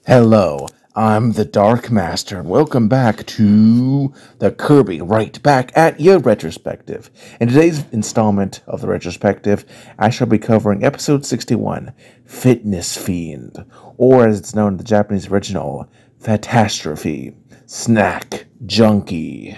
Hello, I'm the Dark Master, and welcome back to the Kirby Right Back at Your Retrospective. In today's installment of the Retrospective, I shall be covering episode 61, Fitness Fiend, or as it's known in the Japanese original, Fatastrophe, Snack Junkie.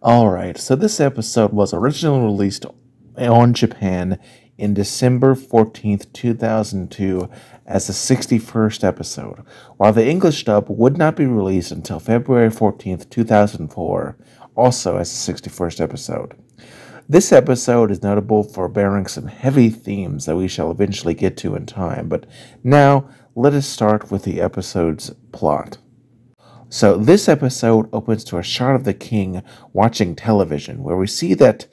Alright, so this episode was originally released on Japan in December 14th, 2002 as the 61st episode, while the English dub would not be released until February 14th, 2004, also as the 61st episode. This episode is notable for bearing some heavy themes that we shall eventually get to in time, but now let us start with the episode's plot. So this episode opens to a shot of the king watching television, where we see that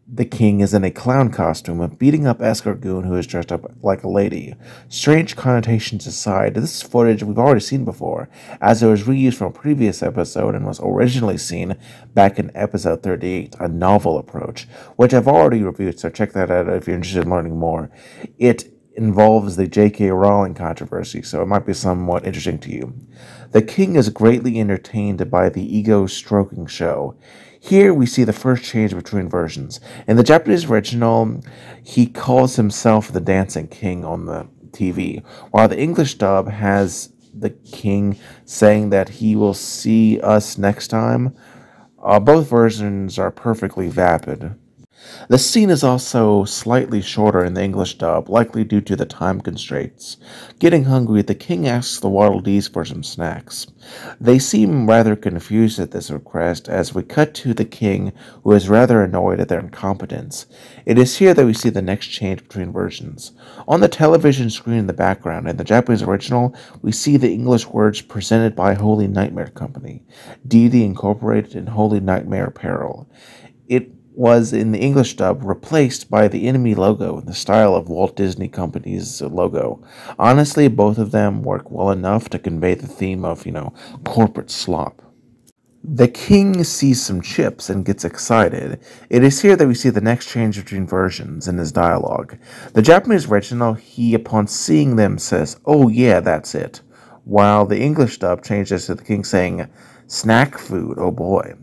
the king is in a clown costume beating up Escargoon, who is dressed up like a lady. Strange connotations aside, this footage we've already seen before, as it was reused from a previous episode and was originally seen back in episode 38, A Novel Approach, which I've already reviewed, so check that out if you're interested in learning more. It involves the J.K. Rowling controversy, so it might be somewhat interesting to you. The king is greatly entertained by the ego-stroking show. Here we see the first change between versions. In the Japanese original, he calls himself the Dancing King on the TV, while the English dub has the king saying that he will see us next time. Both versions are perfectly vapid. The scene is also slightly shorter in the English dub, likely due to the time constraints. Getting hungry, the king asks the Waddle Dees for some snacks. They seem rather confused at this request, as we cut to the king, who is rather annoyed at their incompetence. It is here that we see the next change between versions. On the television screen in the background, in the Japanese original, we see the English words presented by Holy Nightmare Company, Deity Incorporated and Holy Nightmare Apparel. It was in the English dub replaced by the enemy logo in the style of Walt Disney Company's logo. Honestly, both of them work well enough to convey the theme of, corporate slop. The king sees some chips and gets excited. It is here that we see the next change between versions in his dialogue. The Japanese original, he, upon seeing them, says, "Oh yeah, that's it," while the English dub changes to the king saying, "Snack food, oh boy."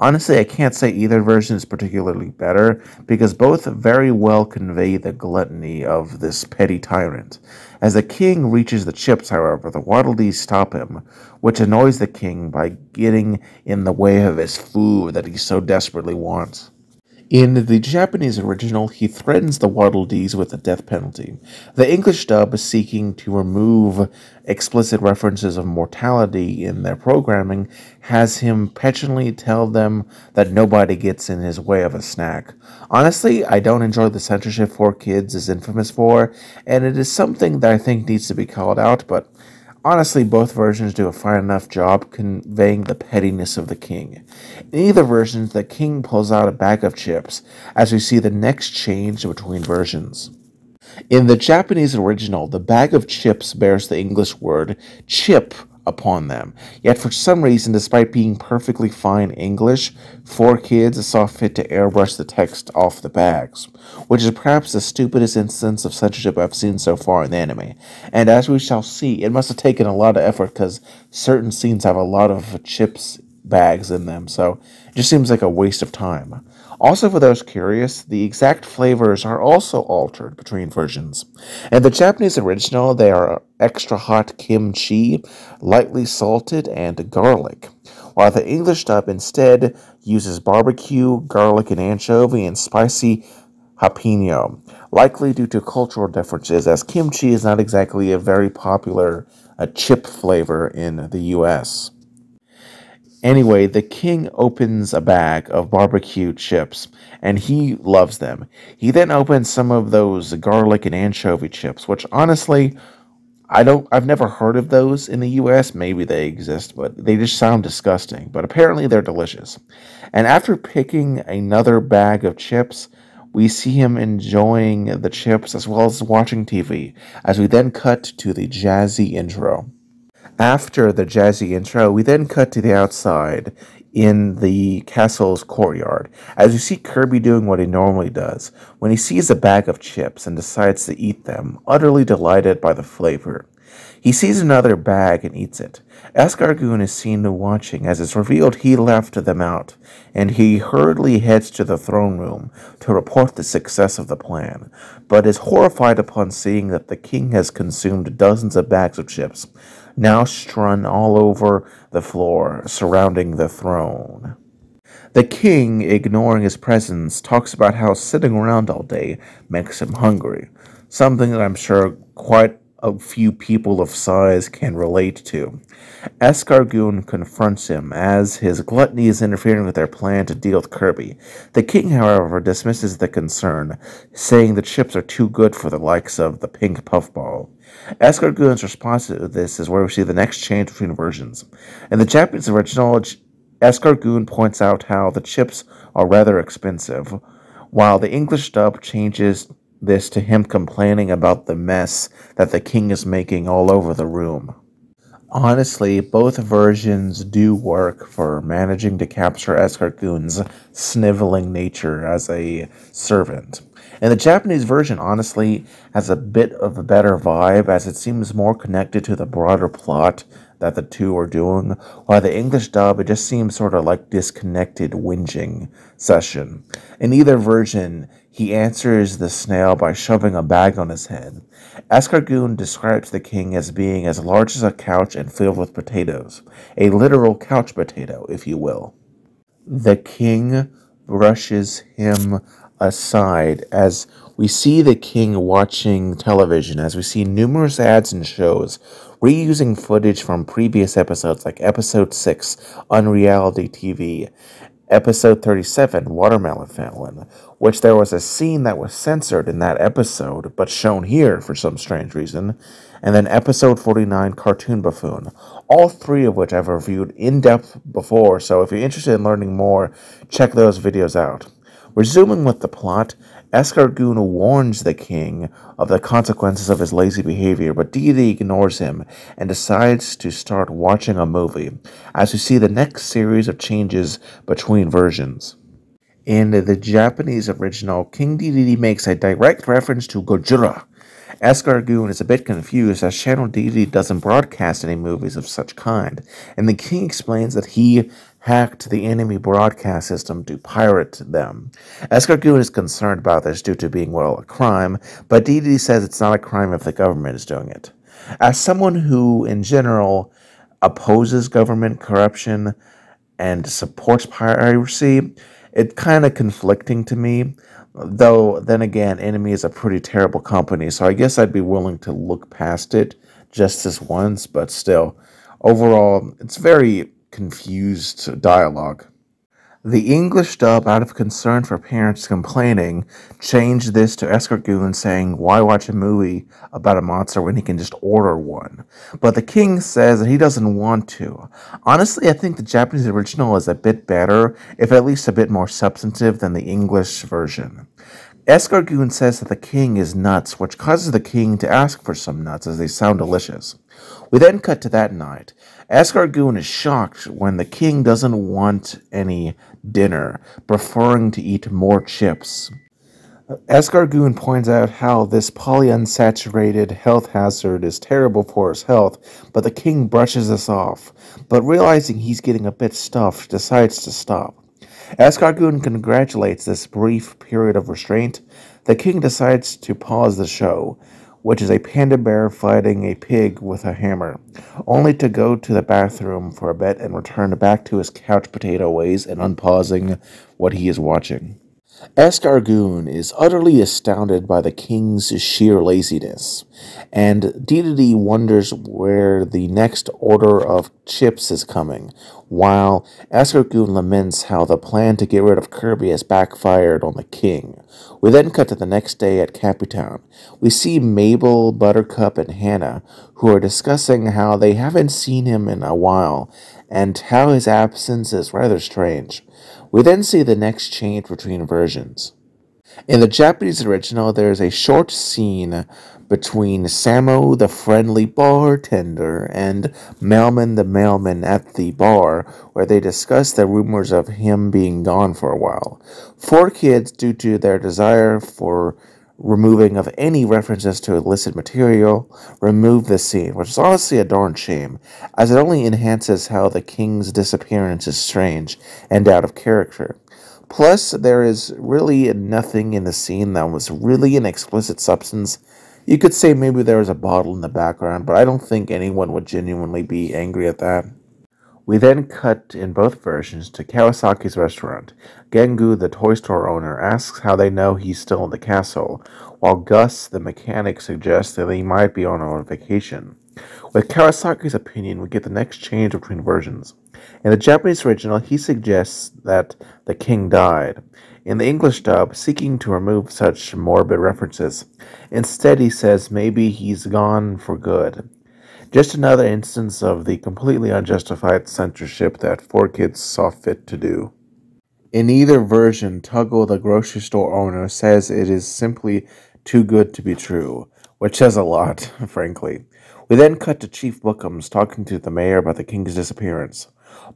Honestly, I can't say either version is particularly better, because both very well convey the gluttony of this petty tyrant. As the king reaches the chips, however, the Waddle Dees stop him, which annoys the king by getting in the way of his food that he so desperately wants. In the Japanese original, he threatens the Waddle Dees with the death penalty. The English dub is seeking to remove explicit references of mortality in their programming, has him petulantly tell them that nobody gets in his way of a snack. Honestly, I don't enjoy the censorship 4Kids is infamous for, and it is something that I think needs to be called out, but honestly, both versions do a fine enough job conveying the pettiness of the king. In either version, the king pulls out a bag of chips, as we see the next change between versions. In the Japanese original, the bag of chips bears the English word chip upon them. Yet for some reason, despite being perfectly fine English, 4Kids saw fit to airbrush the text off the bags, which is perhaps the stupidest instance of censorship I've seen so far in the anime. And as we shall see, it must have taken a lot of effort, because certain scenes have a lot of chips bags in them, so it just seems like a waste of time. Also, for those curious, the exact flavors are also altered between versions. In the Japanese original, they are extra hot kimchi, lightly salted, and garlic, while the English dub instead uses barbecue, garlic and anchovy, and spicy jalapeno, likely due to cultural differences, as kimchi is not exactly a very popular chip flavor in the US. Anyway, the king opens a bag of barbecue chips, and he loves them. He then opens some of those garlic and anchovy chips, which honestly, I've never heard of those in the US. Maybe they exist, but they just sound disgusting. But apparently they're delicious. And after picking another bag of chips, we see him enjoying the chips as well as watching TV, as we then cut to the jazzy intro. After the jazzy intro, we then cut to the outside in the castle's courtyard, as we see Kirby doing what he normally does when he sees a bag of chips and decides to eat them, utterly delighted by the flavor. He sees another bag and eats it. Escargoon is seen watching as it's revealed he left them out, and he hurriedly heads to the throne room to report the success of the plan, but is horrified upon seeing that the king has consumed dozens of bags of chips, now strewn all over the floor surrounding the throne. The king, ignoring his presence, talks about how sitting around all day makes him hungry, something that I'm sure quite a few people of size can relate to. Escargoon confronts him as his gluttony is interfering with their plan to deal with Kirby. The king, however, dismisses the concern, saying the chips are too good for the likes of the pink puffball. Escargoon's response to this is where we see the next change between versions. In the Japanese original, Escargoon points out how the chips are rather expensive, while the English dub changes this to him complaining about the mess that the king is making all over the room. Honestly, both versions do work for managing to capture Escargoon's sniveling nature as a servant. And the Japanese version, honestly, has a bit of a better vibe, as it seems more connected to the broader plot that the two are doing, while the English dub, it just seems sort of like disconnected whinging session. In either version, he answers the snail by shoving a bag on his head. Escargoon describes the king as being as large as a couch and filled with potatoes, a literal couch potato, if you will. The king brushes him aside as we see the king watching television, as we see numerous ads and shows reusing footage from previous episodes like Episode 6, Unreality TV, Episode 37, Watermelon Felon, which there was a scene that was censored in that episode, but shown here for some strange reason, and then Episode 49, Cartoon Buffoon, all three of which I've reviewed in depth before, so if you're interested in learning more, check those videos out. Resuming with the plot, Escargoon warns the king of the consequences of his lazy behavior, but Deity ignores him and decides to start watching a movie, as we see the next series of changes between versions. In the Japanese original, King Dedede makes a direct reference to Gojira. Escargoon is a bit confused as Channel Dedede doesn't broadcast any movies of such kind, and the king explains that he hacked the enemy broadcast system to pirate them. Escargoon is concerned about this due to being, well, a crime, but Dedede says it's not a crime if the government is doing it. As someone who, in general, opposes government corruption and supports piracy, it's kind of conflicting to me. Though, then again, Enemy is a pretty terrible company, so I guess I'd be willing to look past it just this once, but still, overall, it's very confused dialogue. The English dub, out of concern for parents complaining, changed this to Escargoon saying, "Why watch a movie about a monster when he can just order one?" But the king says that he doesn't want to. Honestly, I think the Japanese original is a bit better, if at least a bit more substantive than the English version. Escargoon says that the king is nuts, which causes the king to ask for some nuts as they sound delicious. We then cut to that night. Escargoon is shocked when the king doesn't want any dinner, preferring to eat more chips. Escargoon points out how this polyunsaturated health hazard is terrible for his health, but the king brushes this off, but realizing he's getting a bit stuffed, decides to stop. Escargoon congratulates this brief period of restraint. The king decides to pause the show, which is a panda bear fighting a pig with a hammer, only to go to the bathroom for a bit and return back to his couch potato ways and unpausing what he is watching. Escargoon is utterly astounded by the king's sheer laziness, and Dedede wonders where the next order of chips is coming, while Escargoon laments how the plan to get rid of Kirby has backfired on the king. We then cut to the next day at Caputown. We see Mabel, Buttercup, and Hannah, who are discussing how they haven't seen him in a while, and how his absence is rather strange. We then see the next change between versions. In the Japanese original, there is a short scene between Samo, the friendly bartender, and Mailman, the mailman at the bar, where they discuss the rumors of him being gone for a while. Four kids, due to their desire for removing of any references to illicit material, remove the scene, which is honestly a darn shame, as it only enhances how the king's disappearance is strange and out of character. Plus, there is really nothing in the scene that was really an explicit substance. You could say maybe there was a bottle in the background, but I don't think anyone would genuinely be angry at that. We then cut in both versions to Kawasaki's restaurant. Gengu, the toy store owner, asks how they know he's still in the castle, while Gus, the mechanic, suggests that he might be on vacation. With Kawasaki's opinion, we get the next change between versions. In the Japanese original, he suggests that the king died. In the English dub, seeking to remove such morbid references, instead he says maybe he's gone for good. Just another instance of the completely unjustified censorship that four kids saw fit to do. In either version, Tuggle, the grocery store owner, says it is simply too good to be true, which says a lot, frankly. We then cut to Chief Bookums talking to the mayor about the king's disappearance.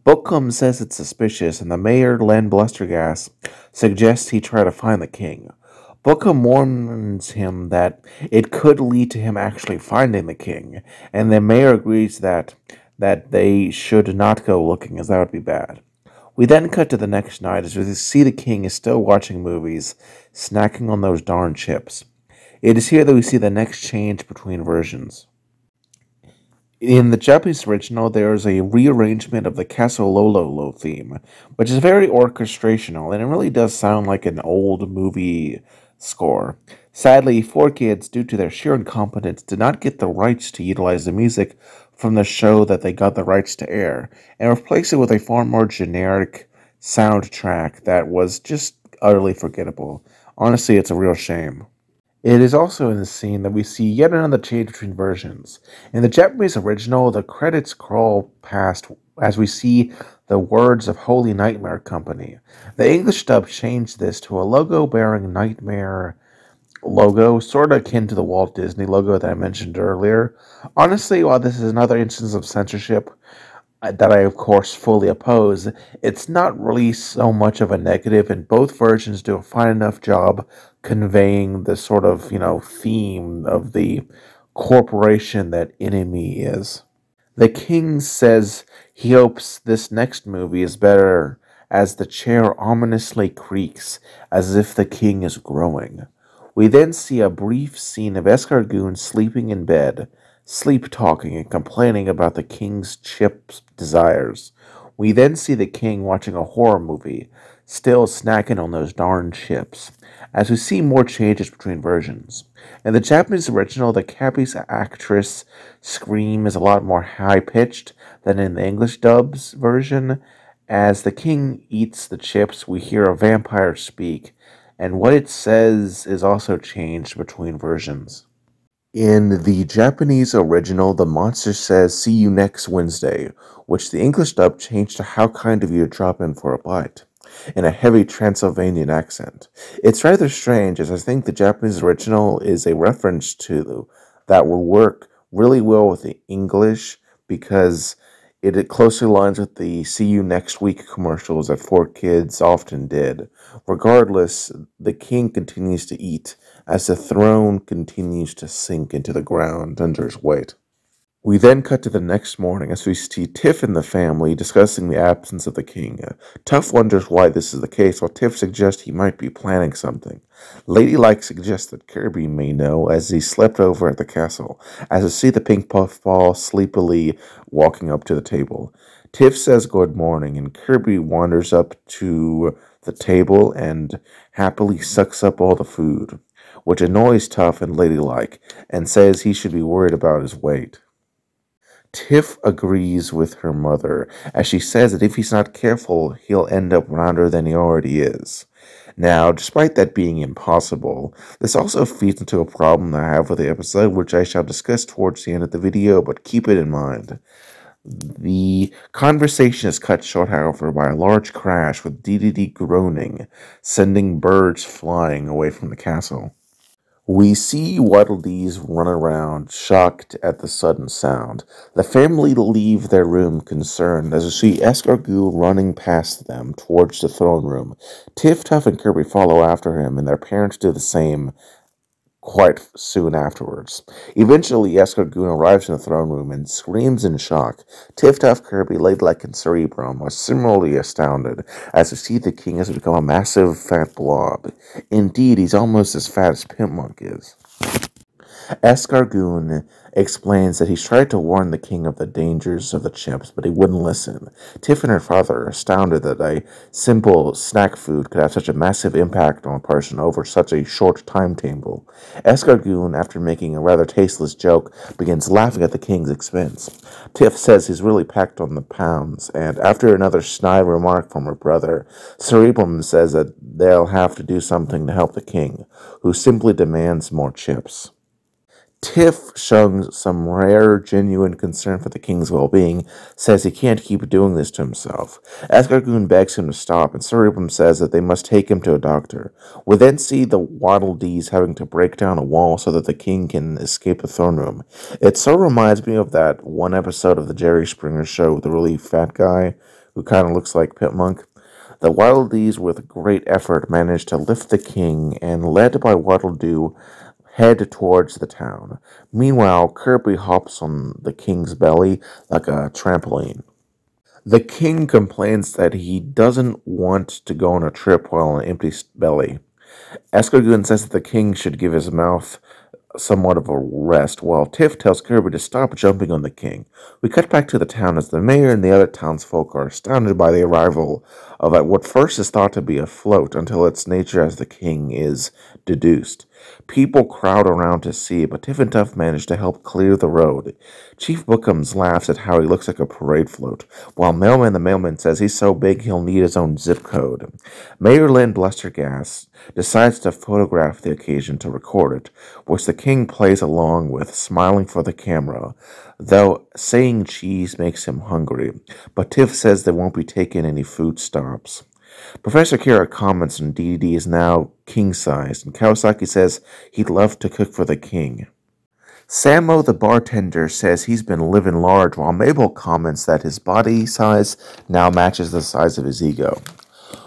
Bookums says it's suspicious, and the mayor, Len Blustergas, suggests he try to find the king. Bookham warns him that it could lead to him actually finding the king, and the mayor agrees that they should not go looking, as that would be bad. We then cut to the next night as we see the king is still watching movies, snacking on those darn chips. It is here that we see the next change between versions. In the Japanese original, there is a rearrangement of the Castle Lolo theme, which is very orchestrational, and it really does sound like an old movie score. Sadly, four kids, due to their sheer incompetence, did not get the rights to utilize the music from the show that they got the rights to air, and replaced it with a far more generic soundtrack that was just utterly forgettable. Honestly, it's a real shame. It is also in the scene that we see yet another change between versions. In the Japanese original, the credits crawl past as we see the words of Holy Nightmare Company. The English dub changed this to a logo bearing Nightmare logo, sort of akin to the Walt Disney logo that I mentioned earlier. Honestly, while this is another instance of censorship that I, of course, fully oppose, it's not really so much of a negative, and both versions do a fine enough job conveying the sort of, theme of the corporation that Enemy is. The king says he hopes this next movie is better as the chair ominously creaks as if the king is growing. We then see a brief scene of Escargoon sleeping in bed, sleep-talking and complaining about the king's chip's desires. We then see the king watching a horror movie, still snacking on those darn chips, as we see more changes between versions. In the Japanese original, the Cappy's actress scream is a lot more high-pitched than in the English dub's version. As the king eats the chips, we hear a vampire speak, and what it says is also changed between versions. In the Japanese original, the monster says, "See you next Wednesday," which the English dub changed to "How kind of you to drop in for a bite," in a heavy Transylvanian accent. It's rather strange, as I think the Japanese original is a reference to that will work really well with the English, because it closely aligns with the "See you next week" commercials that four kids often did. Regardless, the king continues to eat, as the throne continues to sink into the ground under his weight. We then cut to the next morning as we see Tiff and the family discussing the absence of the king. Tuff wonders why this is the case, while Tiff suggests he might be planning something. Ladylike suggests that Kirby may know, as he slept over at the castle, as we see the pink puffball sleepily walking up to the table. Tiff says good morning, and Kirby wanders up to the table and happily sucks up all the food, which annoys Tough and Ladylike, and says he should be worried about his weight. Tiff agrees with her mother, as she says that if he's not careful, he'll end up rounder than he already is. Now, despite that being impossible, this also feeds into a problem I have with the episode, which I shall discuss towards the end of the video, but keep it in mind. The conversation is cut short, however, by a large crash with DDD groaning, sending birds flying away from the castle. We see Waddle Dees run around, shocked at the sudden sound. The family leave their room concerned as we see Escargot running past them towards the throne room. Tiff, Tuff, and Kirby follow after him, and their parents do the same quite soon afterwards. Eventually, Escargot arrives in the throne room and screams in shock. Tiff, Tuff, Kirby, Ladylike, and Cerebrum are similarly astounded as they see the king has become a massive fat blob. Indeed, he's almost as fat as Pimp Monk is. Escargoon explains that he's tried to warn the king of the dangers of the chips, but he wouldn't listen. Tiff and her father are astounded that a simple snack food could have such a massive impact on a person over such a short timetable. Escargoon, after making a rather tasteless joke, begins laughing at the king's expense. Tiff says he's really packed on the pounds, and after another snide remark from her brother, Cerebrum says that they'll have to do something to help the king, who simply demands more chips. Tiff, showing some rare, genuine concern for the king's well-being, says he can't keep doing this to himself. Escargoon begs him to stop, and Cerebrum says that they must take him to a doctor. We then see the Waddle Dees having to break down a wall so that the king can escape the throne room. It so reminds me of that one episode of the Jerry Springer Show with the really fat guy who kind of looks like Pip Monk. The Waddle Dees, with great effort, manage to lift the king, and led by Waddle Doo, head towards the town. Meanwhile, Kirby hops on the king's belly like a trampoline. The king complains that he doesn't want to go on a trip while on an empty belly. Escargoon says that the king should give his mouth somewhat of a rest, while Tiff tells Kirby to stop jumping on the king. We cut back to the town as the mayor and the other townsfolk are astounded by the arrival of what first is thought to be a float until its nature as the king is deduced. People crowd around to see, but Tiff and Tuff manage to help clear the road. Chief Bookums laughs at how he looks like a parade float, while Mailman the Mailman says he's so big he'll need his own zip code. Mayor Lynn Blustergas decides to photograph the occasion to record it, which the king plays along with, smiling for the camera, though saying cheese makes him hungry, but Tiff says they won't be taking any food stops. Professor Kira comments on DDD is now king-sized, and Kawasaki says he'd love to cook for the king. Sammo the bartender says he's been living large, while Mabel comments that his body size now matches the size of his ego.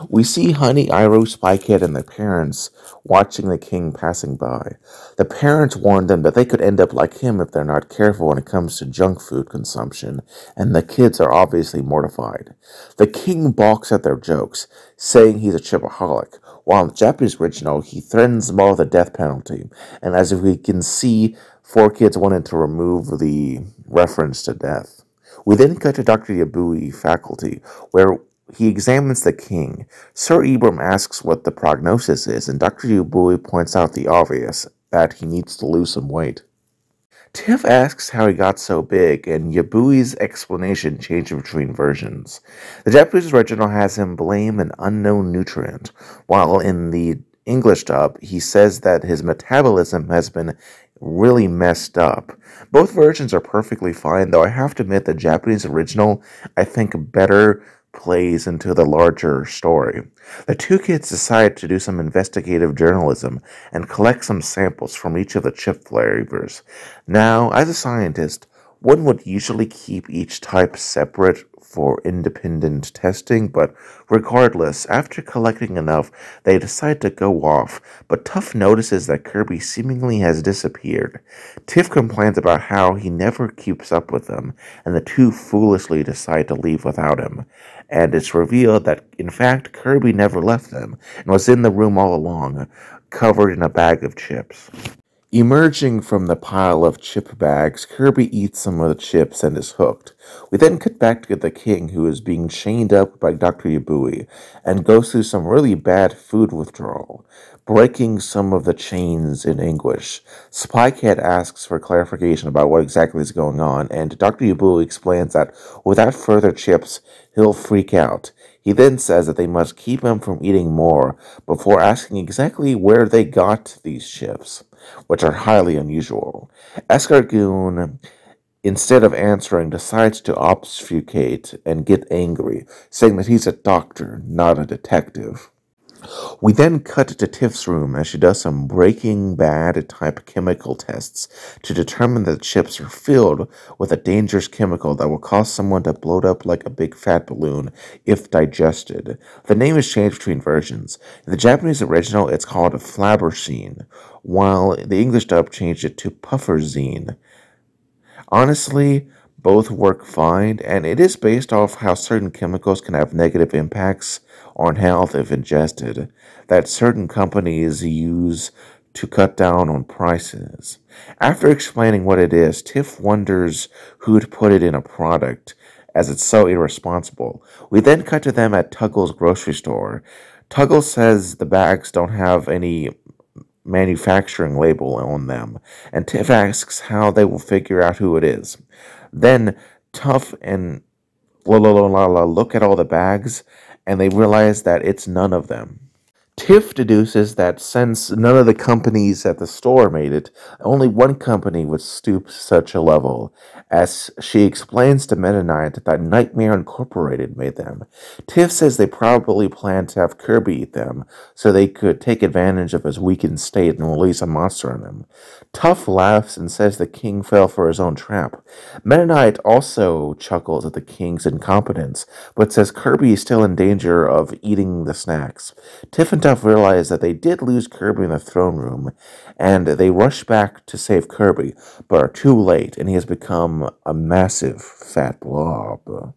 We see Honey, Iroh, Spikehead, and their parents watching the king passing by. The parents warn them that they could end up like him if they're not careful when it comes to junk food consumption, and the kids are obviously mortified. The king balks at their jokes, saying he's a chipaholic, while in the Japanese original, he threatens them all with the death penalty, and as we can see, 4 kids wanted to remove the reference to death. We then cut to Dr. Yabui faculty, where he examines the king. Sir Ibram asks what the prognosis is, and Dr. Yabui points out the obvious, that he needs to lose some weight. Tiff asks how he got so big, and Yabui's explanation changes between versions. The Japanese original has him blame an unknown nutrient, while in the English dub, he says that his metabolism has been really messed up. Both versions are perfectly fine, though I have to admit the Japanese original, I think, better plays into the larger story. The 2 kids decide to do some investigative journalism and collect some samples from each of the chip flavors. Now, as a scientist, one would usually keep each type separate for independent testing, but regardless, after collecting enough, they decide to go off, but Tuff notices that Kirby seemingly has disappeared. Tiff complains about how he never keeps up with them, and the 2 foolishly decide to leave without him, and it's revealed that, in fact, Kirby never left them, and was in the room all along, covered in a bag of chips. Emerging from the pile of chip bags, Kirby eats some of the chips and is hooked. We then cut back to the king, who is being chained up by Dr. Yabui, and goes through some really bad food withdrawal, breaking some of the chains in anguish. Spycat asks for clarification about what exactly is going on, and Dr. Yabui explains that without further chips, he'll freak out. He then says that they must keep him from eating more before asking exactly where they got these chips, which are highly unusual. Escargoon, instead of answering, decides to obfuscate and get angry, saying that he's a doctor, not a detective. We then cut to Tiff's room as she does some Breaking Bad type chemical tests to determine that the chips are filled with a dangerous chemical that will cause someone to bloat up like a big fat balloon if digested. The name is changed between versions. In the Japanese original, it's called flabbershine, while the English dub changed it to pufferzine. Honestly, both work fine, and it is based off how certain chemicals can have negative impacts on health if ingested, that certain companies use to cut down on prices. After explaining what it is, Tiff wonders who'd put it in a product, as it's so irresponsible. We then cut to them at Tuggle's grocery store. Tuggle says the bags don't have any manufacturing label on them, and Tiff asks how they will figure out who it is. Then Tuff and Lola look at all the bags, and they realize that it's none of them. Tiff deduces that since none of the companies at the store made it, only one company would stoop to such a level, as she explains to Meta Knight that Nightmare Incorporated made them. Tiff says they probably planned to have Kirby eat them, so they could take advantage of his weakened state and release a monster on him. Tuff laughs and says the king fell for his own trap. Meta Knight also chuckles at the king's incompetence, but says Kirby is still in danger of eating the snacks. Tiff and Tuff realize that they did lose Kirby in the throne room, and they rush back to save Kirby, but are too late, and he has become a massive fat blob.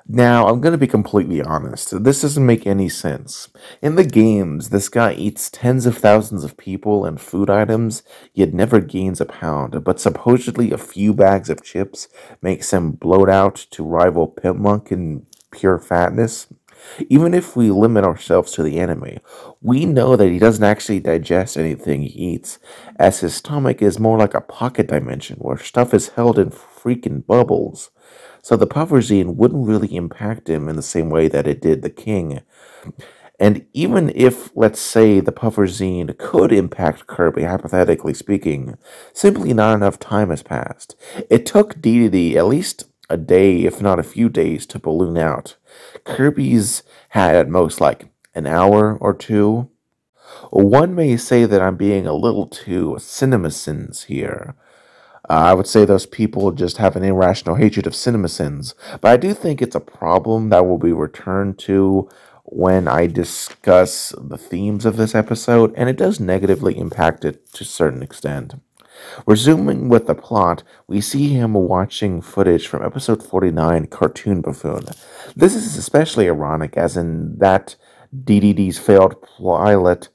Now, I'm going to be completely honest. This doesn't make any sense. In the games, this guy eats tens of thousands of people and food items, yet never gains a pound, but supposedly a few bags of chips makes him bloat out to rival Pimp Monk in pure fatness. Even if we limit ourselves to the anime, we know that he doesn't actually digest anything he eats, as his stomach is more like a pocket dimension where stuff is held in freaking bubbles. So the pufferzine wouldn't really impact him in the same way that it did the king. And even if, let's say, the pufferzine could impact Kirby, hypothetically speaking, simply not enough time has passed. It took DDD at least a day, if not a few days, to balloon out. Kirby's had at most like an hour or two. One may say that I'm being a little too CinemaSins here. I would say those people just have an irrational hatred of CinemaSins, but I do think it's a problem that will be returned to when I discuss the themes of this episode, and it does negatively impact it to a certain extent. Resuming with the plot, we see him watching footage from episode 49, Cartoon Buffoon. This is especially ironic, as in that DDD's failed pilot,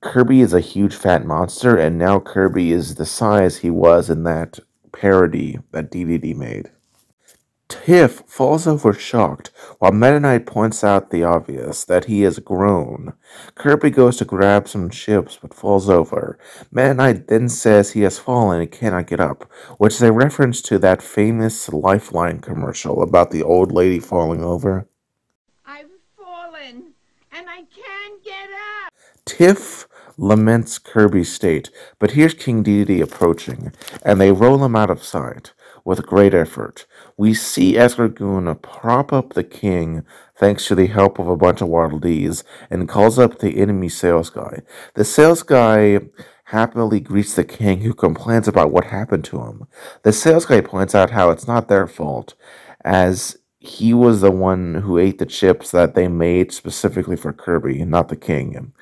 Kirby is a huge fat monster, and now Kirby is the size he was in that parody that DDD made. Tiff falls over shocked, while Meta Knight points out the obvious, that he has grown. Kirby goes to grab some chips, but falls over. Meta Knight then says he has fallen and cannot get up, which is a reference to that famous Lifeline commercial about the old lady falling over. I've fallen, and I can't get up! Tiff laments Kirby's state, but here's King Dedede approaching, and they roll him out of sight. With great effort, we see Escargoon prop up the king thanks to the help of a bunch of Waddle Dees, and calls up the enemy sales guy. The sales guy happily greets the king, who complains about what happened to him. The sales guy points out how it's not their fault, as he was the one who ate the chips that they made specifically for Kirby, not the king,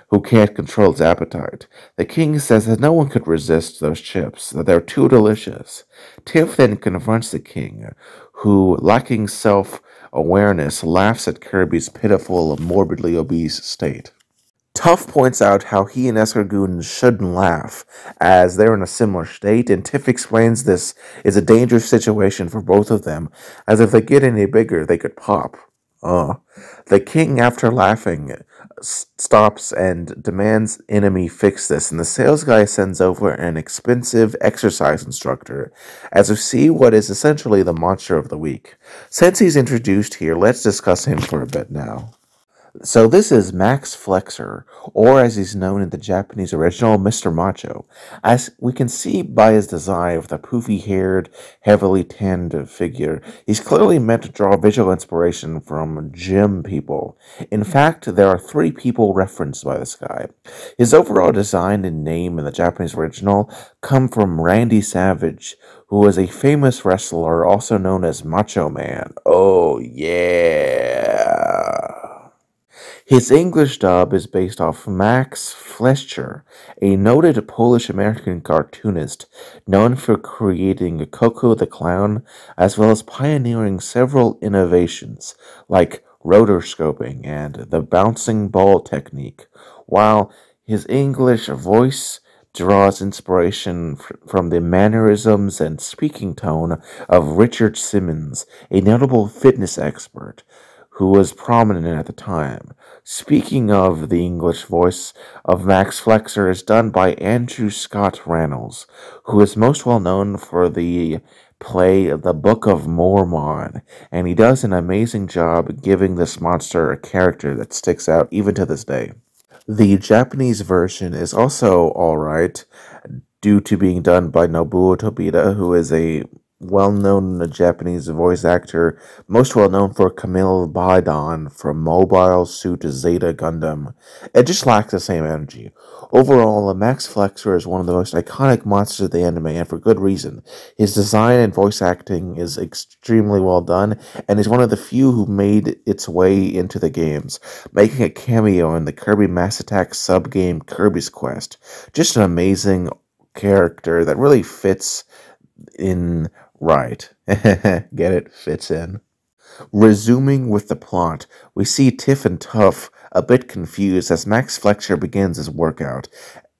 who can't control his appetite. The king says that no one could resist those chips, that they're too delicious. Tiff then confronts the king, who, lacking self-awareness, laughs at Kirby's pitiful, morbidly obese state. Tuff points out how he and Escargoon shouldn't laugh, as they're in a similar state, and Tiff explains this is a dangerous situation for both of them, as if they get any bigger, they could pop. The king, after laughing, stops and demands enemy fix this, and the sales guy sends over an expensive exercise instructor, as we see what is essentially the monster of the week. Since he's introduced here, let's discuss him for a bit now. So this is Max Flexor, or as he's known in the Japanese original, Mr. Macho. As we can see by his design with a poofy-haired, heavily tanned figure, he's clearly meant to draw visual inspiration from gym people. In fact, there are 3 people referenced by this guy. His overall design and name in the Japanese original come from Randy Savage, who was a famous wrestler also known as Macho Man. Oh yeah! His English dub is based off Max Fleischer, a noted Polish-American cartoonist known for creating Coco the Clown, as well as pioneering several innovations like rotoscoping and the bouncing ball technique, while his English voice draws inspiration from the mannerisms and speaking tone of Richard Simmons, a notable fitness expert who was prominent at the time. Speaking of the English voice of Max Flexor is done by Andrew Scott Reynolds, who is most well known for the play The Book of Mormon, and he does an amazing job giving this monster a character that sticks out even to this day. The Japanese version is also alright, due to being done by Nobuo Tobita, who is a well-known Japanese voice actor, most well-known for Camille Bidon from Mobile Suit Zeta Gundam. It just lacks the same energy. Overall, Max Flexor is one of the most iconic monsters of the anime, and for good reason. His design and voice acting is extremely well done, and is one of the few who made its way into the games, making a cameo in the Kirby Mass Attack sub-game Kirby's Quest. Just an amazing character that really fits in right. Get it? Fits in. Resuming with the plot, we see Tiff and Tuff a bit confused as Max Flexor begins his workout,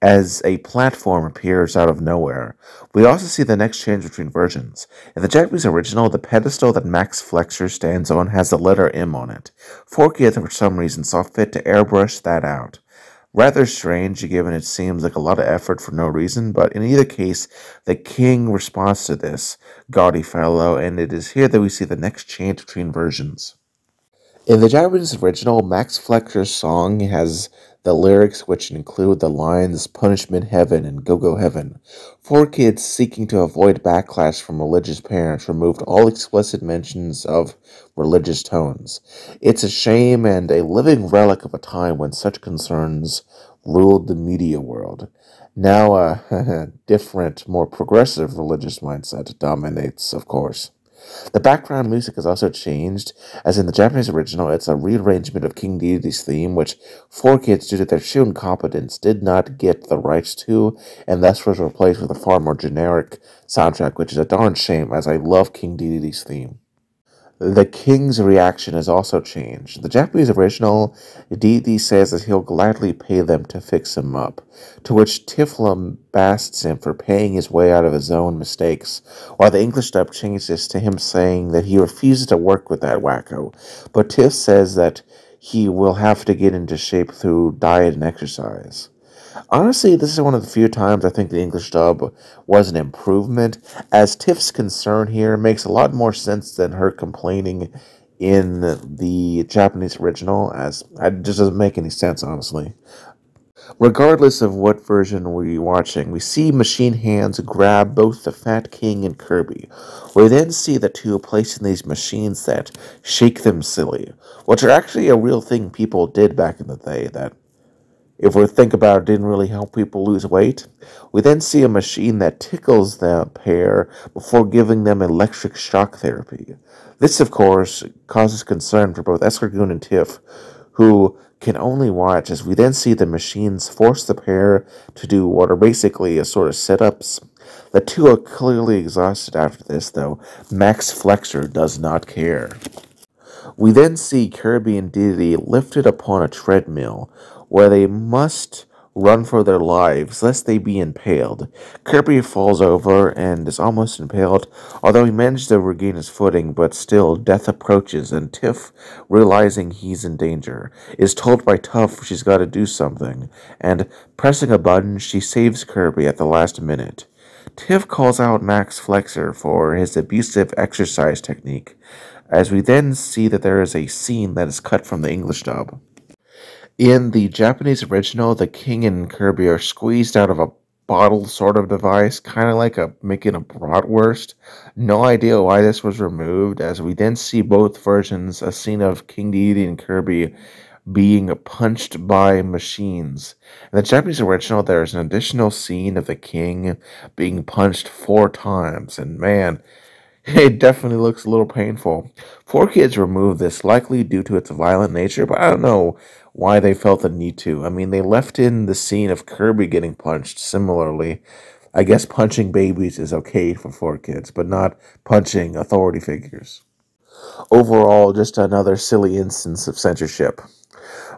as a platform appears out of nowhere. We also see the next change between versions. In the Japanese original, the pedestal that Max Flexor stands on has the letter M on it. 4Kids, for some reason, saw fit to airbrush that out. Rather strange, given it seems like a lot of effort for no reason, but in either case, the king responds to this gaudy fellow, and it is here that we see the next change between versions. In the Japanese original, Max Flexor's song has the lyrics which include the lines Punishment Heaven and Go Go Heaven. 4Kids seeking to avoid backlash from religious parents removed all explicit mentions of religious tones. It's a shame and a living relic of a time when such concerns ruled the media world. Now a different, more progressive religious mindset dominates, of course. The background music has also changed, as in the Japanese original, it's a rearrangement of King Deity's theme, which 4Kids, due to their sheer incompetence, did not get the rights to, and thus was replaced with a far more generic soundtrack, which is a darn shame, as I love King Deity's theme. The king's reaction has also changed. The Japanese original, Deity says that he'll gladly pay them to fix him up, to which Tiff lambasts him for paying his way out of his own mistakes, while the English dub changes to him saying that he refuses to work with that wacko, but Tiff says that he will have to get into shape through diet and exercise. Honestly, this is one of the few times I think the English dub was an improvement, as Tiff's concern here makes a lot more sense than her complaining in the Japanese original, as it just doesn't make any sense, honestly. Regardless of what version we're watching, we see machine hands grab both the Fat King and Kirby. We then see the two placing these machines that shake them silly, which are actually a real thing people did back in the day that, if we think about it, didn't really help people lose weight. We then see a machine that tickles the pair before giving them electric shock therapy. This, of course, causes concern for both Escargoon and Tiff, who can only watch as we then see the machines force the pair to do what are basically a sort of sit-ups. The two are clearly exhausted after this, though Max Flexor does not care. We then see Kirby and Diddy lifted upon a treadmill, where they must run for their lives lest they be impaled. Kirby falls over and is almost impaled, although he manages to regain his footing, but still death approaches, and Tiff, realizing he's in danger, is told by Tuff she's got to do something, and pressing a button, she saves Kirby at the last minute. Tiff calls out Max Flexor for his abusive exercise technique, as we then see that there is a scene that is cut from the English dub. In the Japanese original, the king and Kirby are squeezed out of a bottle sort of device, kind of like making a bratwurst. No idea why this was removed, as we then see both versions, a scene of King Dedede and Kirby being punched by machines. In the Japanese original, there is an additional scene of the king being punched 4 times, and man, it definitely looks a little painful. 4Kids removed this, likely due to its violent nature, but I don't know why they felt the need to. I mean, they left in the scene of Kirby getting punched similarly. I guess punching babies is okay for 4Kids, but not punching authority figures. Overall, just another silly instance of censorship.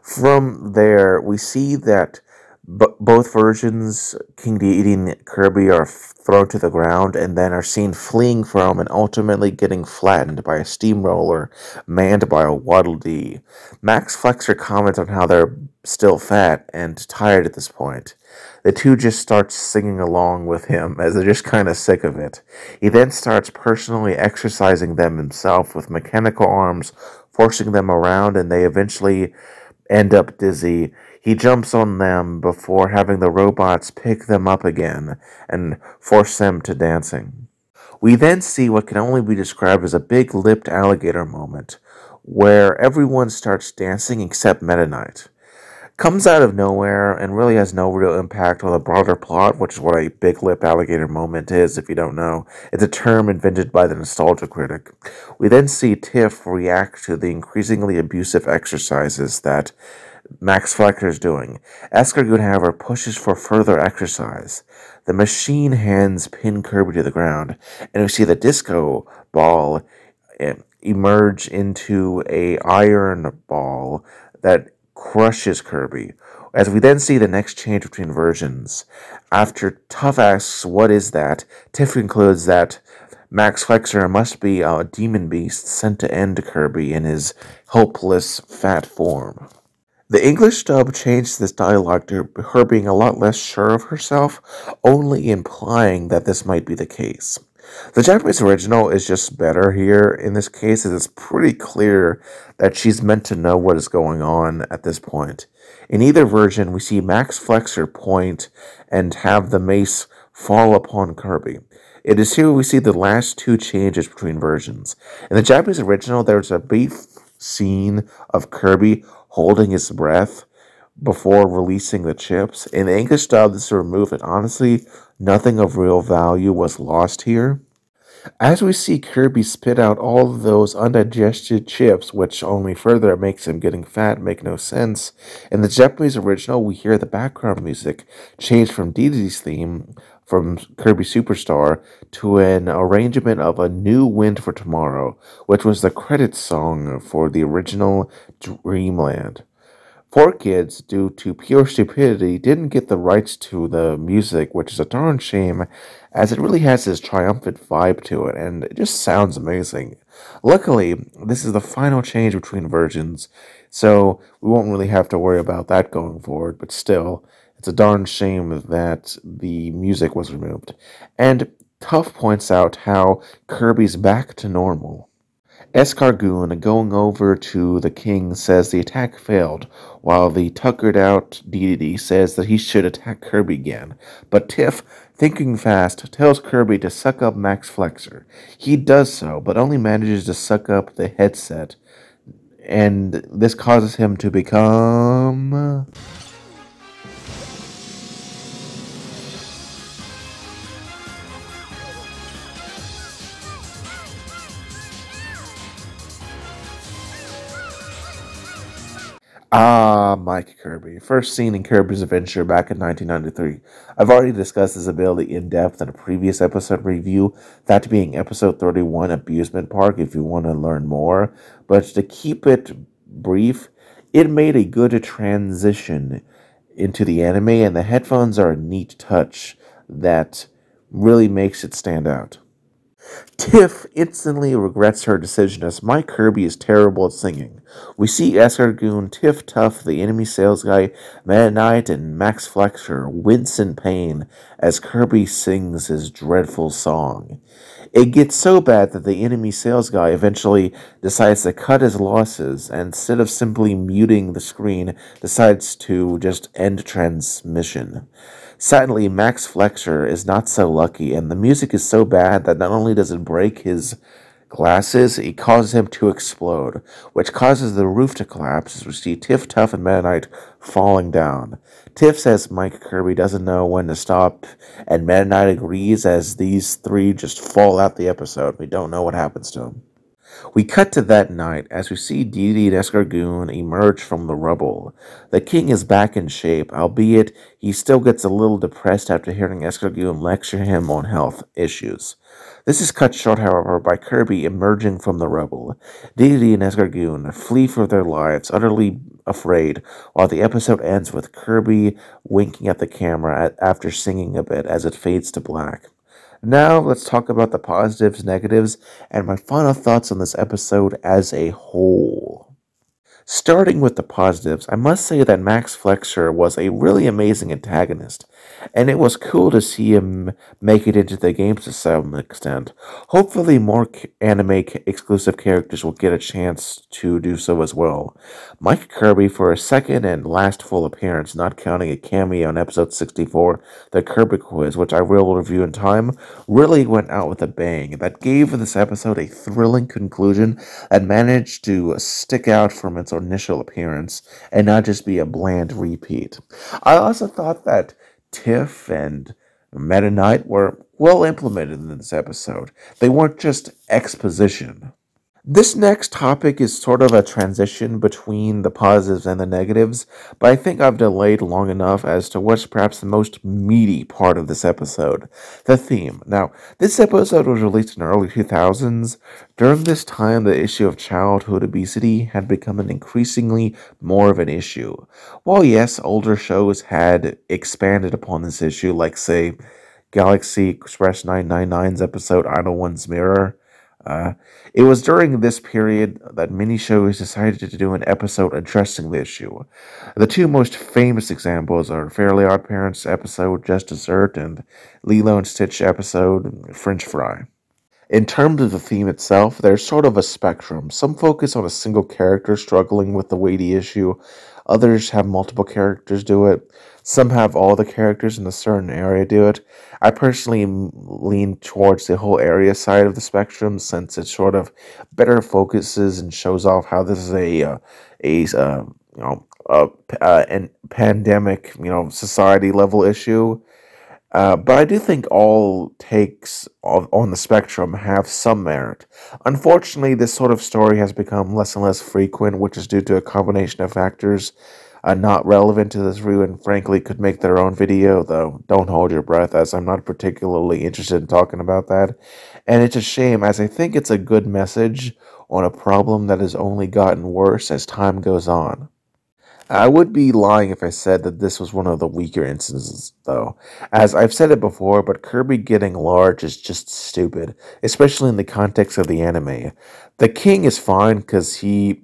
From there, we see that both versions, King Dedede and Kirby, are thrown to the ground and then are seen fleeing from and ultimately getting flattened by a steamroller manned by a Waddle Dee. Max Flexor comments on how they're still fat and tired at this point. The two just start singing along with him as they're just kind of sick of it. He then starts personally exercising them himself with mechanical arms, forcing them around, and they eventually end up dizzy. He jumps on them before having the robots pick them up again and force them to dancing. We then see what can only be described as a big-lipped alligator moment, where everyone starts dancing except Meta Knight. Comes out of nowhere and really has no real impact on the broader plot, which is what a big-lipped alligator moment is, if you don't know. It's a term invented by the nostalgia critic. We then see Tiff react to the increasingly abusive exercises that Max Flexor is doing. Escargoon, however, pushes for further exercise. The machine hands pin Kirby to the ground, and we see the disco ball emerge into a iron ball that crushes Kirby. As we then see the next change between versions. After Tuff asks, "What is that?" Tiff concludes that Max Flexor must be a demon beast sent to end Kirby in his helpless, fat form. The English dub changed this dialogue to her being a lot less sure of herself, only implying that this might be the case. The Japanese original is just better here in this case, as it's pretty clear that she's meant to know what is going on at this point. In either version, we see Max Flexor point and have the mace fall upon Kirby. It is here we see the last 2 changes between versions. In the Japanese original, there's a brief scene of Kirby holding his breath before releasing the chips. In the English dub, this is removed, and honestly, nothing of real value was lost here. As we see Kirby spit out all of those undigested chips, which only further makes him getting fat make no sense, in the Japanese original, we hear the background music change from Dedede's theme from Kirby Superstar to an arrangement of A New Wind for Tomorrow, which was the credits song for the original Dreamland. 4Kids, due to pure stupidity, didn't get the rights to the music, which is a darn shame, as it really has this triumphant vibe to it, and it just sounds amazing. Luckily, this is the final change between versions, so we won't really have to worry about that going forward, but still, it's a darn shame that the music was removed. And Tuff points out how Kirby's back to normal. Escargoon, going over to the king, says the attack failed, while the tuckered out Dedede says that he should attack Kirby again. But Tiff, thinking fast, tells Kirby to suck up Max Flexor. He does so, but only manages to suck up the headset, and this causes him to become... Mike Kirby. First seen in Kirby's Adventure back in 1993. I've already discussed his ability in depth in a previous episode review, that being episode 31, Abusement Park, if you want to learn more. But to keep it brief, It made a good transition into the anime, and the headphones are a neat touch that really makes it stand out. Tiff instantly regrets her decision as Mike Kirby is terrible at singing. We see Escargoon, Tiff Tuff, the enemy sales guy, Meta Knight, and Max Flexer wince in pain as Kirby sings his dreadful song. It gets so bad that the enemy sales guy eventually decides to cut his losses and instead of simply muting the screen, decides to just end transmission. Sadly, Max Flexer is not so lucky, and the music is so bad that not only does it break his glasses, it causes him to explode, which causes the roof to collapse as we see Tiff, Tuff, and Meta Knight falling down. Tiff says Mike Kirby doesn't know when to stop, and Meta Knight agrees as these three just fall out the episode. We don't know what happens to them. We cut to that night as we see Dee and Escargoon emerge from the rubble. The king is back in shape, albeit he still gets a little depressed after hearing Escargoon lecture him on health issues. This is cut short, however, by Kirby emerging from the rubble. Dee and Escargoon flee for their lives, utterly afraid, while the episode ends with Kirby winking at the camera after singing a bit as it fades to black. Now, let's talk about the positives, negatives, and my final thoughts on this episode as a whole. Starting with the positives, I must say that Max Flexer was a really amazing antagonist, and it was cool to see him make it into the games to some extent. Hopefully more anime-exclusive characters will get a chance to do so as well. Mike Kirby, for a second and last full appearance, not counting a cameo in episode 64, the Kirby quiz, which I will review in time, really went out with a bang. That gave this episode a thrilling conclusion and managed to stick out from its initial appearance and not just be a bland repeat. I also thought that Tiff and Meta Knight were well implemented in this episode. They weren't just exposition. This next topic is sort of a transition between the positives and the negatives, but I think I've delayed long enough as to what's perhaps the most meaty part of this episode, the theme. Now, this episode was released in the early 2000s. During this time, the issue of childhood obesity had become an increasingly more of an issue. While yes, older shows had expanded upon this issue, like say, Galaxy Express 999's episode Idle One's Mirror, it was during this period that many shows decided to do an episode addressing the issue. The two most famous examples are Fairly Odd Parents episode Just Dessert and Lilo and Stitch episode French Fry. In terms of the theme itself, there's sort of a spectrum. Some focus on a single character struggling with the weighty issue. Others have multiple characters do it. Some have all the characters in a certain area do it. I personally lean towards the whole area side of the spectrum since it sort of better focuses and shows off how this is a pandemic, society level issue. But I do think all takes on the spectrum have some merit. Unfortunately, this sort of story has become less and less frequent, which is due to a combination of factors not relevant to this review and frankly could make their own video, though don't hold your breath as I'm not particularly interested in talking about that. And it's a shame as I think it's a good message on a problem that has only gotten worse as time goes on. I would be lying if I said that this was one of the weaker instances, though. As I've said it before, but Kirby getting large is just stupid, especially in the context of the anime. The king is fine because he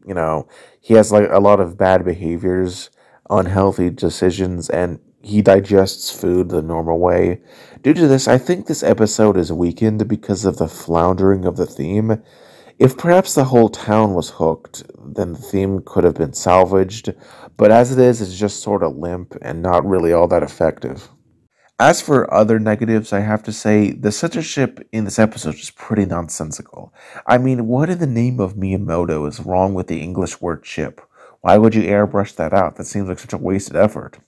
has like a lot of bad behaviors, unhealthy decisions, and he digests food the normal way. Due to this, I think this episode is weakened because of the floundering of the theme. If perhaps the whole town was hooked, then the theme could have been salvaged, but as it is, it's just sort of limp and not really all that effective. As for other negatives, I have to say, the censorship in this episode is pretty nonsensical. I mean, what in the name of Miyamoto is wrong with the English word chip? Why would you airbrush that out? That seems like such a wasted effort.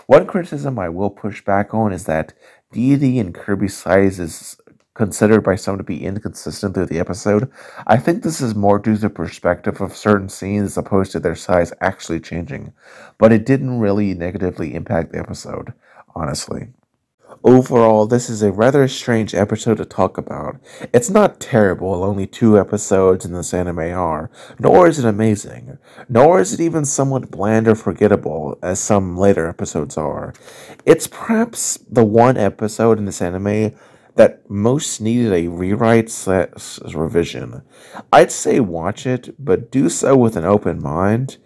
One criticism I will push back on is that Deity and Kirby's size is considered by some to be inconsistent through the episode. I think this is more due to the perspective of certain scenes as opposed to their size actually changing, but it didn't really negatively impact the episode, honestly. Overall, this is a rather strange episode to talk about. It's not terrible, only 2 episodes in this anime are, nor is it amazing, nor is it even somewhat bland or forgettable, as some later episodes are. It's perhaps the one episode in this anime that most needed a rewrite/revision. I'd say watch it, but do so with an open mind,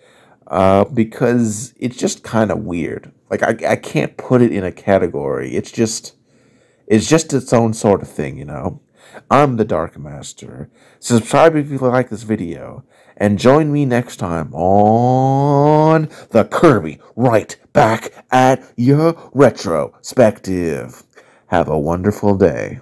because it's just kind of weird. Like I can't put it in a category. It's just its own sort of thing, you know. I'm the Dark Master. Subscribe if you like this video, and join me next time on the Kirby Right Back at Your Retrospective. Have a wonderful day.